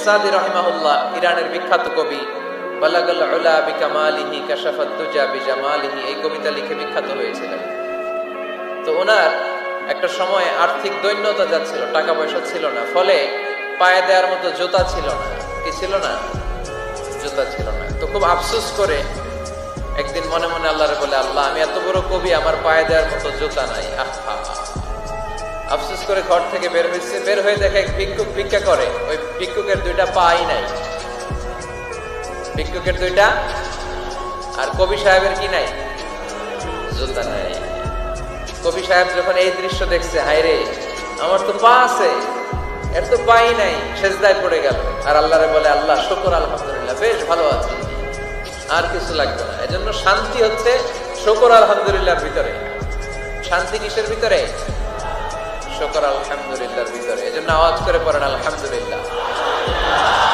সাদি রাহিমাহুল্লাহ, ইরানের বিখ্যাত কবি, বালাগাল উলা বিকামালিহি কাশাফাদ দুজা বিজামালিহি, এই কবিতা লিখে বিখ্যাত হয়েছিলেন। তো ওনার একটা সময় আর্থিক দৈন্যতা যাচ্ছিল, টাকা পয়সা ছিল না, ফলে পায়ে দেওয়ার মতো জুতা ছিল না। কি ছিল না? জুতা ছিল না। তো খুব আফসোস করে একদিন মনে মনে আল্লাহরে বলে, আল্লাহ, আমি এত বড় কবি, আমার পায়ে দেওয়ার মতো জুতা নাই। আফসোস করে ঘর থেকে বের হয়েছে। বের হয়ে দেখে এক ভিক্ষুক ভিক্ষা করে। ওই ভিক্ষুকের দুইটা পাই নাই, ভিক্ষুকের দুইটা, আর কবি সাহেবের কি নাই? জুতা নাই। কবি সাহেব যখন এই দৃশ্য দেখছে, হায় রে, আমার তো পা আছে, এর তো পাই নাই, সেজদায় পড়ে গেল। আর আল্লাহরে বলে, আল্লাহ শুকর, আলহামদুলিল্লাহ, বেশ ভালো আছি, আর কিছু লাগবে না। এজন্য শান্তি হচ্ছে শুকর আলহামদুলিল্লাহর ভিতরে। শান্তি কিসের ভিতরে? শুকর আলহামদুলিল্লাহর ভিতরে। এজন্য আওয়াজ করে পড়েন আলহামদুলিল্লাহ।